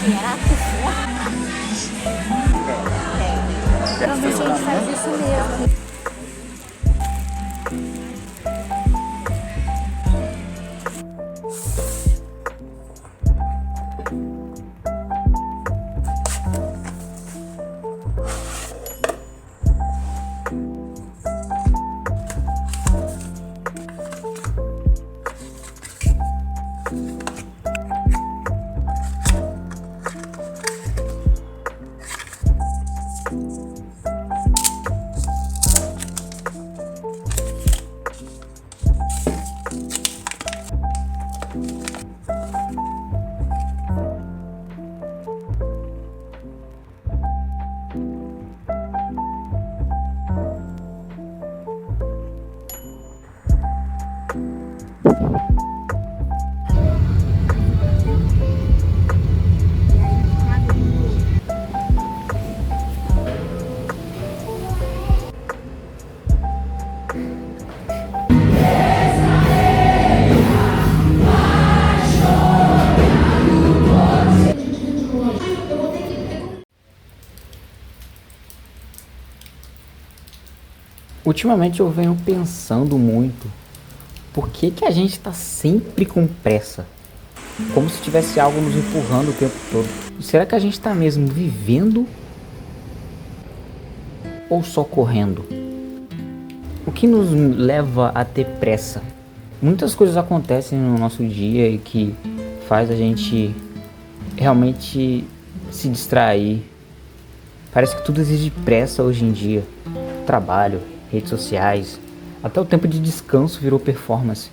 Geralmente a gente faz isso mesmo. Ultimamente eu venho pensando muito, por que que a gente tá sempre com pressa? Como se tivesse algo nos empurrando o tempo todo. Será que a gente tá mesmo vivendo ou só correndo? O que nos leva a ter pressa? Muitas coisas acontecem no nosso dia e que faz a gente realmente se distrair. Parece que tudo exige pressa hoje em dia. Trabalho, redes sociais, até o tempo de descanso virou performance.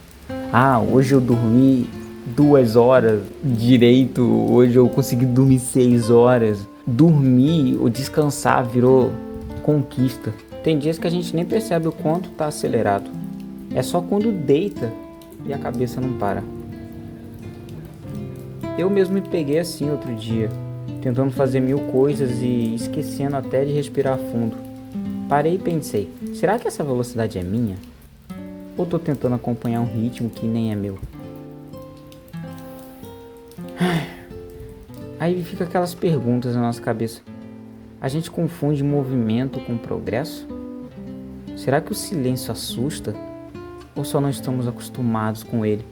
Ah, hoje eu dormi 2 horas direito, hoje eu consegui dormir 6 horas. Dormir ou descansar virou conquista. Tem dias que a gente nem percebe o quanto está acelerado. É só quando deita e a cabeça não para. Eu mesmo me peguei assim outro dia, tentando fazer 1000 coisas e esquecendo até de respirar fundo. Parei e pensei, será que essa velocidade é minha? Ou tô tentando acompanhar um ritmo que nem é meu? Aí fica aquelas perguntas na nossa cabeça. A gente confunde movimento com progresso? Será que o silêncio assusta? Ou só não estamos acostumados com ele?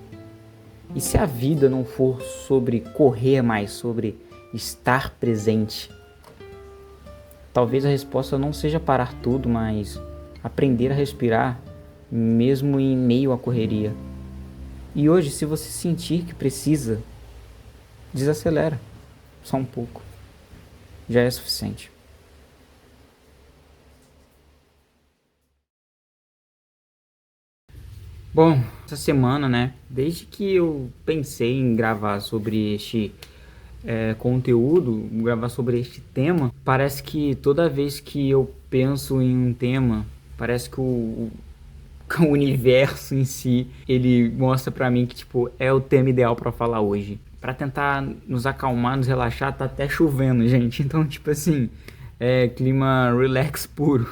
E se a vida não for sobre correr mais, sobre estar presente? Talvez a resposta não seja parar tudo, mas aprender a respirar, mesmo em meio à correria. E hoje, se você sentir que precisa, desacelera, só um pouco. Já é suficiente. Bom, essa semana, né, desde que eu pensei em gravar sobre este conteúdo, gravar sobre este tema, parece que toda vez que eu penso em um tema, parece que o universo em si, ele mostra pra mim que tipo é o tema ideal pra falar hoje. Pra tentar nos acalmar, nos relaxar, tá até chovendo, gente. Então, tipo assim, é clima relax puro.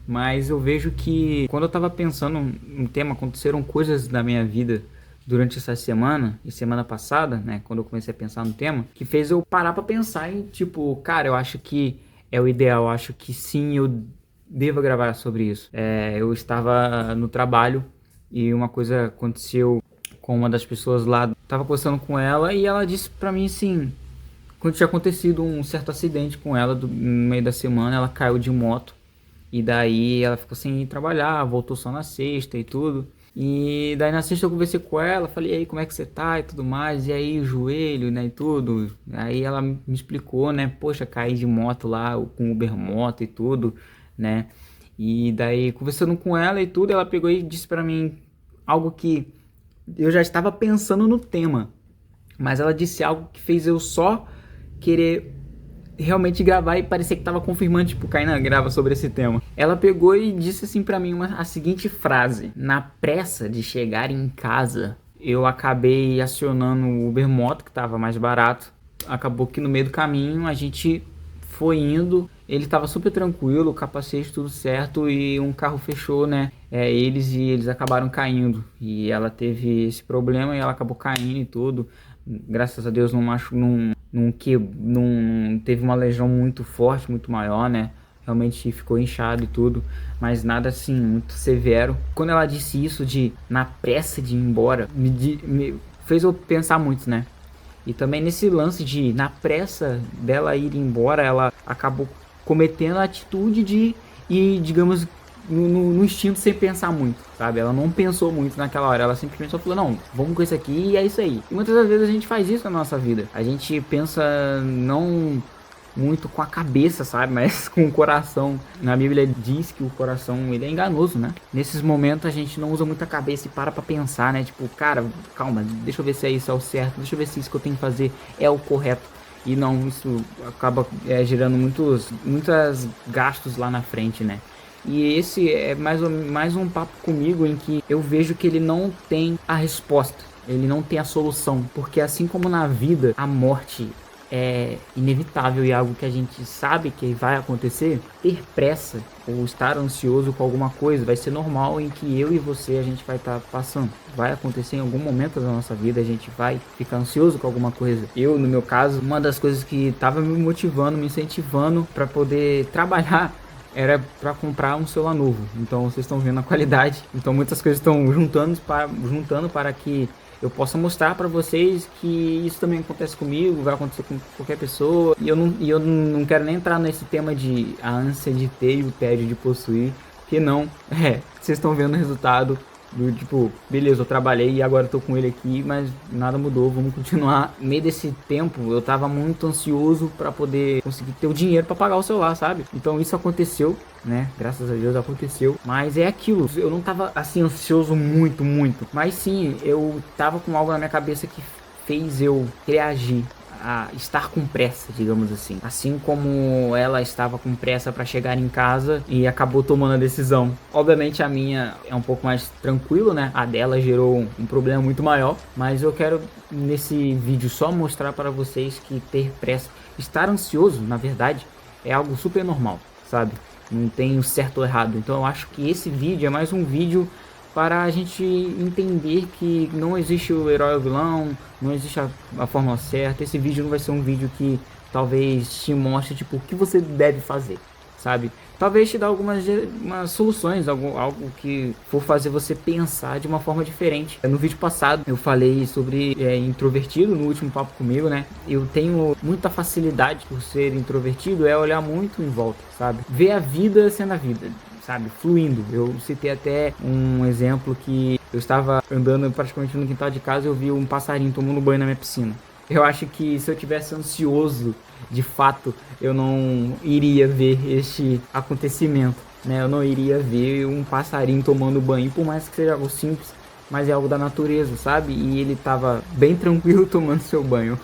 Mas eu vejo que quando eu tava pensando no tema, aconteceram coisas da minha vida durante essa semana e semana passada, né, quando eu comecei a pensar no tema, que fez eu parar pra pensar em, tipo, cara, eu acho que é o ideal, eu acho que sim, eu devo gravar sobre isso. Eu estava no trabalho e uma coisa aconteceu com uma das pessoas lá, tava conversando com ela e ela disse pra mim assim, quando tinha acontecido um certo acidente com ela no meio da semana, ela caiu de moto e daí ela ficou sem ir trabalhar, voltou só na sexta e tudo. E daí na sexta eu conversei com ela, falei, e aí, como é que você tá e tudo mais, e aí o joelho, né, e tudo. Aí ela me explicou, né, poxa, caí de moto lá, com Uber Moto e tudo, né. E daí conversando com ela e tudo, ela pegou e disse pra mim algo que eu já estava pensando no tema, mas ela disse algo que fez eu só querer realmente gravar e parecia que tava confirmando, tipo, Kainan, grava sobre esse tema. Ela pegou e disse assim pra mim a seguinte frase: na pressa de chegar em casa, eu acabei acionando o Uber Moto, que tava mais barato. Acabou que no meio do caminho a gente foi indo, ele tava super tranquilo, o capacete tudo certo e um carro fechou, né? Eles acabaram caindo e ela teve esse problema e ela acabou caindo e tudo. Graças a Deus não não teve uma lesão muito forte, muito maior, né? Realmente ficou inchado e tudo, mas nada assim muito severo. Quando ela disse isso de na pressa de ir embora, me fez eu pensar muito, né? E também nesse lance de na pressa dela ir embora, ela acabou cometendo a atitude de ir, digamos, no instinto sem pensar muito, sabe? Ela não pensou muito naquela hora, ela simplesmente só falou, não, vamos com isso aqui e é isso aí. E muitas das vezes a gente faz isso na nossa vida. A gente pensa não muito com a cabeça, sabe? Mas com o coração. Na Bíblia diz que o coração, ele é enganoso, né? Nesses momentos a gente não usa muita cabeça e para pra pensar, né? Tipo, cara, calma, deixa eu ver se isso é o certo, deixa eu ver se isso que eu tenho que fazer é o correto. E não, isso acaba gerando muitos gastos lá na frente, né? E esse é mais um papo comigo em que eu vejo que ele não tem a resposta, ele não tem a solução, porque assim como na vida, a morte é inevitável e algo que a gente sabe que vai acontecer, ter pressa ou estar ansioso com alguma coisa vai ser normal em que eu e você a gente vai estar passando. Vai acontecer em algum momento da nossa vida, a gente vai ficar ansioso com alguma coisa. Eu, no meu caso, uma das coisas que estava me motivando, me incentivando para poder trabalhar era para comprar um celular novo. Então vocês estão vendo a qualidade. Então muitas coisas estão juntando para que eu possa mostrar para vocês que isso também acontece comigo, vai acontecer com qualquer pessoa. E eu não quero nem entrar nesse tema de a ânsia de ter e o tédio de possuir, que não. Vocês estão vendo o resultado do tipo, beleza, eu trabalhei e agora eu tô com ele aqui, mas nada mudou, vamos continuar. No meio desse tempo, eu tava muito ansioso para poder conseguir ter o dinheiro para pagar o celular, sabe? Então isso aconteceu, né? Graças a Deus aconteceu. Mas é aquilo, eu não tava assim ansioso muito, mas sim, eu tava com algo na minha cabeça que fez eu reagir a estar com pressa, digamos assim. Assim como ela estava com pressa para chegar em casa e acabou tomando a decisão. Obviamente a minha é um pouco mais tranquilo, né? A dela gerou um problema muito maior, mas eu quero nesse vídeo só mostrar para vocês que ter pressa, estar ansioso, na verdade, é algo super normal, sabe? Não tem o certo ou errado. Então eu acho que esse vídeo é mais um vídeo para a gente entender que não existe o herói ou vilão, não existe a fórmula certa. Esse vídeo não vai ser um vídeo que talvez te mostre tipo, o que você deve fazer, sabe? Talvez te dá algumas soluções, algo que for fazer você pensar de uma forma diferente. No vídeo passado eu falei sobre introvertido, no último papo comigo, né? Eu tenho muita facilidade por ser introvertido, é olhar muito em volta, sabe? Ver a vida sendo a vida, sabe, fluindo. Eu citei até um exemplo que eu estava andando praticamente no quintal de casa e eu vi um passarinho tomando banho na minha piscina. Eu acho que se eu tivesse ansioso, de fato, eu não iria ver este acontecimento, né? Eu não iria ver um passarinho tomando banho, por mais que seja algo simples, mas é algo da natureza, sabe? E ele estava bem tranquilo tomando seu banho.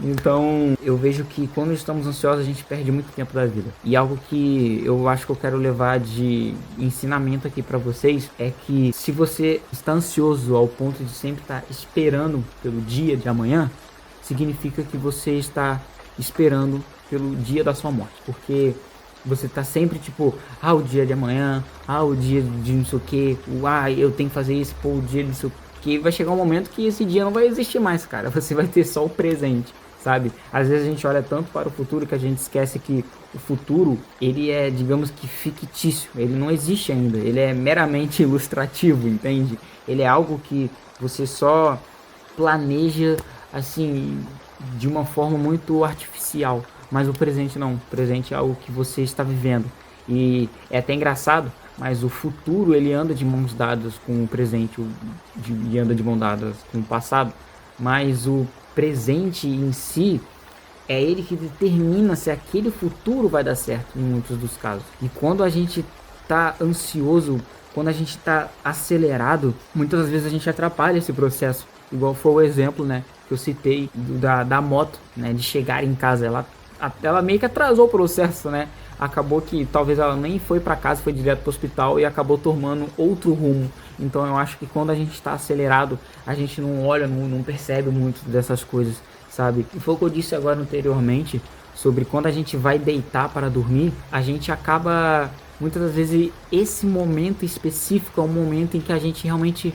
Então, eu vejo que quando estamos ansiosos, a gente perde muito tempo da vida. E algo que eu acho que eu quero levar de ensinamento aqui para vocês é que se você está ansioso ao ponto de sempre estar esperando pelo dia de amanhã, significa que você está esperando pelo dia da sua morte. Porque você tá sempre tipo, o dia de amanhã, o dia de não sei o que, eu tenho que fazer isso, o dia de não sei o que. Vai chegar um momento que esse dia não vai existir mais, cara. Você vai ter só o presente, sabe? Às vezes a gente olha tanto para o futuro que a gente esquece que o futuro, ele é, digamos que fictício. Ele não existe ainda. Ele é meramente ilustrativo, entende? Ele é algo que você só planeja, assim, de uma forma muito artificial. Mas o presente não, o presente é algo que você está vivendo. E é até engraçado, mas o futuro ele anda de mãos dadas com o presente e anda de mãos dadas com o passado. Mas o presente em si é ele que determina se aquele futuro vai dar certo em muitos dos casos. E quando a gente está ansioso, quando a gente está acelerado, muitas vezes a gente atrapalha esse processo. Igual foi o exemplo, né, que eu citei da moto, né, de chegar em casa. Ela meio que atrasou o processo, né? Acabou que talvez ela nem foi para casa, foi direto para o hospital e acabou tomando outro rumo. Então eu acho que quando a gente está acelerado, a gente não olha, não percebe muito dessas coisas, sabe? E foi o que eu disse agora anteriormente, sobre quando a gente vai deitar para dormir, a gente acaba, muitas das vezes, esse momento específico é um momento em que a gente realmente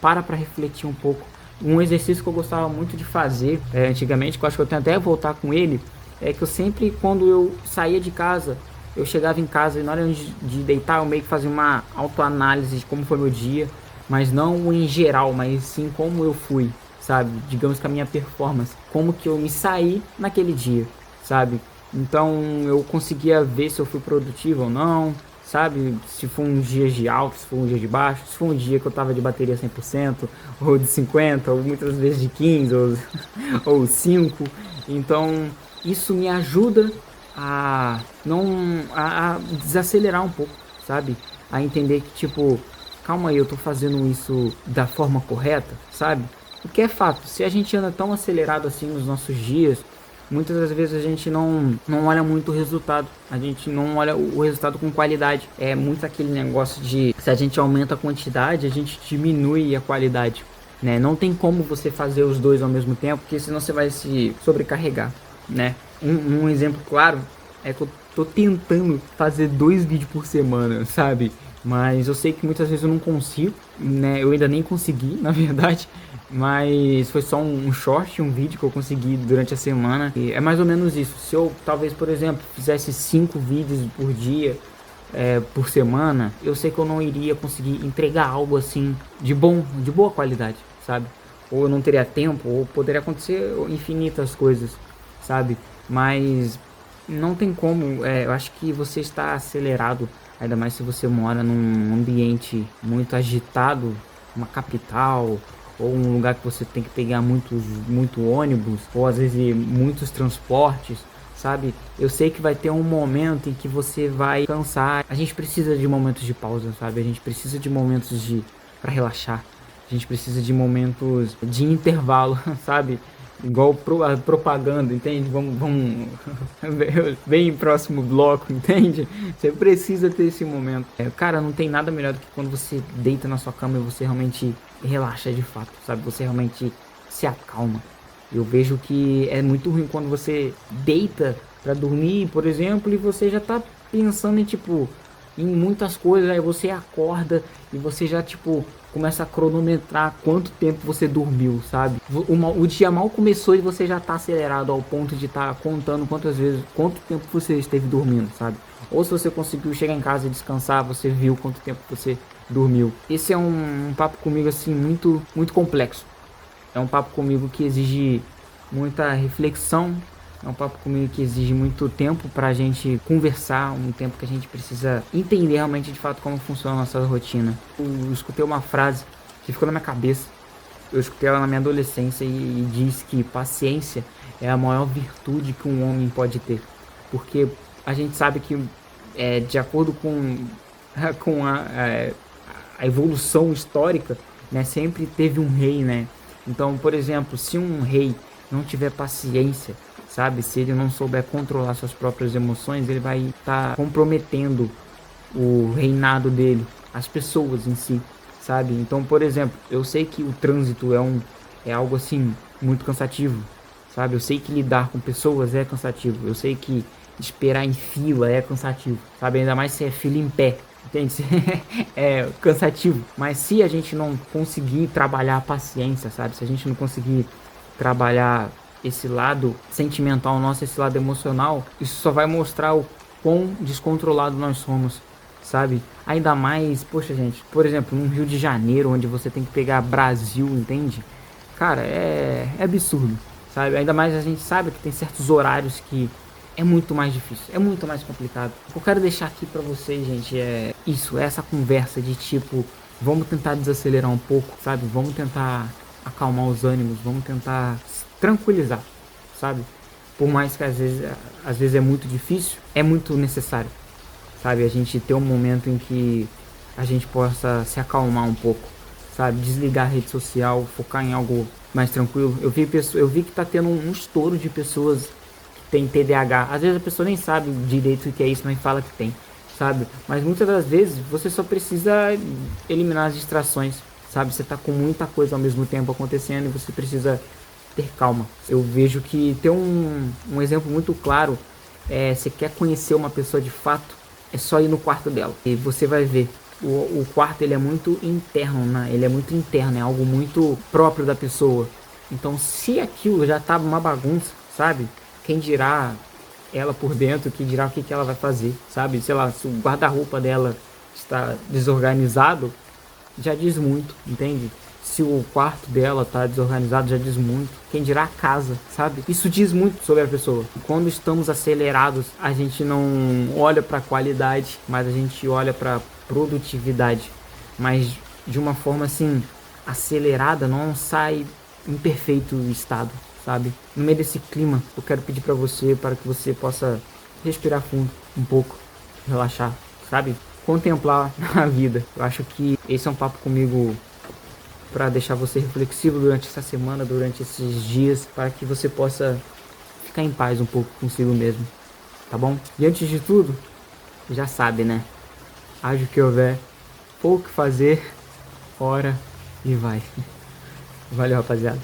para refletir um pouco, Um exercício que eu gostava muito de fazer antigamente, que eu acho que eu tenho até voltar com ele, é que eu sempre, quando eu saía de casa, eu chegava em casa e na hora de deitar eu meio que fazia uma autoanálise de como foi meu dia, mas não em geral, mas sim como eu fui, sabe? Digamos que a minha performance, como que eu me saí naquele dia, sabe? Então eu conseguia ver se eu fui produtivo ou não, sabe? Se foi um dia de alto, se foi um dia de baixo, se foi um dia que eu tava de bateria 100%, ou de 50, ou muitas vezes de 15, ou 5. Então isso me ajuda a não a desacelerar um pouco, sabe? A entender que tipo, calma aí, eu tô fazendo isso da forma correta, sabe? Porque é fato, se a gente anda tão acelerado assim nos nossos dias, muitas das vezes a gente não olha muito o resultado, a gente não olha o resultado com qualidade. É muito aquele negócio de se a gente aumenta a quantidade, a gente diminui a qualidade, né? Não tem como você fazer os dois ao mesmo tempo, porque senão você vai se sobrecarregar, né? Um exemplo claro é que eu tô tentando fazer 2 vídeos por semana, sabe? Mas eu sei que muitas vezes eu não consigo, né? Eu ainda nem consegui, na verdade. Mas foi só um short, um vídeo que eu consegui durante a semana. E é mais ou menos isso. Se eu, talvez, por exemplo, fizesse 5 vídeos por dia, por semana, eu sei que eu não iria conseguir entregar algo assim de boa qualidade, sabe? Ou eu não teria tempo, ou poderia acontecer infinitas coisas, sabe? Mas não tem como, eu acho que você está acelerado, ainda mais se você mora num ambiente muito agitado, uma capital, ou um lugar que você tem que pegar muito ônibus, ou às vezes muitos transportes, sabe? Eu sei que vai ter um momento em que você vai cansar. A gente precisa de momentos de pausa, sabe? A gente precisa de momentos para relaxar. A gente precisa de momentos de intervalo, sabe? Igual a propaganda, entende? Vamos bem próximo bloco, entende? Você precisa ter esse momento. Cara, não tem nada melhor do que quando você deita na sua cama e você realmente relaxa de fato, sabe? Você realmente se acalma. Eu vejo que é muito ruim quando você deita pra dormir, por exemplo, e você já tá pensando em tipo em muitas coisas, aí você acorda e você já tipo começa a cronometrar quanto tempo você dormiu, sabe? O dia mal começou e você já tá acelerado ao ponto de estar contando quanto tempo você esteve dormindo, sabe? Ou se você conseguiu chegar em casa e descansar, você viu quanto tempo você dormiu. Esse é um papo comigo assim muito complexo. É um papo comigo que exige muita reflexão. É um papo comigo que exige muito tempo pra gente conversar, um tempo que a gente precisa entender realmente de fato como funciona a nossa rotina. Eu escutei uma frase que ficou na minha cabeça. Eu escutei ela na minha adolescência e diz que paciência é a maior virtude que um homem pode ter. Porque a gente sabe que, de acordo com, com a evolução histórica, né, sempre teve um rei, né? Então, por exemplo, se um rei não tiver paciência, sabe, se ele não souber controlar suas próprias emoções, ele vai estar comprometendo o reinado dele, as pessoas em si, sabe? Então, por exemplo, eu sei que o trânsito é algo assim muito cansativo, sabe? Eu sei que lidar com pessoas é cansativo, eu sei que esperar em fila é cansativo, sabe? Ainda mais se é fila em pé. Entende? É cansativo. Mas se a gente não conseguir trabalhar a paciência, sabe? Se a gente não conseguir trabalhar esse lado sentimental nosso, esse lado emocional, isso só vai mostrar o quão descontrolado nós somos, sabe? Ainda mais, poxa gente, por exemplo, no Rio de Janeiro, onde você tem que pegar Brasil, entende? Cara, é absurdo, sabe? Ainda mais a gente sabe que tem certos horários que é muito mais difícil, é muito mais complicado. O que eu quero deixar aqui pra vocês, gente, é isso, é essa conversa de tipo, vamos tentar desacelerar um pouco, sabe? Vamos tentar acalmar os ânimos, vamos tentar tranquilizar, sabe? Por mais que às vezes é muito difícil, é muito necessário, sabe? A gente ter um momento em que a gente possa se acalmar um pouco, sabe? Desligar a rede social, focar em algo mais tranquilo. Eu vi que tá tendo um estouro de pessoas tem TDAH. Às vezes a pessoa nem sabe direito o que é isso, mas fala que tem, sabe? Mas muitas das vezes você só precisa eliminar as distrações, sabe? Você tá com muita coisa ao mesmo tempo acontecendo e você precisa ter calma. Eu vejo que tem um exemplo muito claro, você quer conhecer uma pessoa de fato, é só ir no quarto dela e você vai ver O quarto ele é muito interno, né? Ele é muito interno, é algo muito próprio da pessoa. Então, se aquilo já tá uma bagunça, sabe? Quem dirá ela por dentro, quem dirá o que ela vai fazer, sabe? Sei lá, se o guarda-roupa dela está desorganizado, já diz muito, entende? Se o quarto dela tá desorganizado, já diz muito. Quem dirá a casa, sabe? Isso diz muito sobre a pessoa. Quando estamos acelerados, a gente não olha para qualidade, mas a gente olha para produtividade. Mas de uma forma assim acelerada, não sai em perfeito estado, sabe? No meio desse clima, eu quero pedir para você para que você possa respirar fundo um pouco, relaxar, sabe? Contemplar a vida. Eu acho que esse é um papo comigo para deixar você reflexivo durante essa semana, durante esses dias, para que você possa ficar em paz um pouco consigo mesmo, tá bom? E antes de tudo, já sabe, né? Haja o que houver, pouco fazer, ora e vai. Valeu, rapaziada.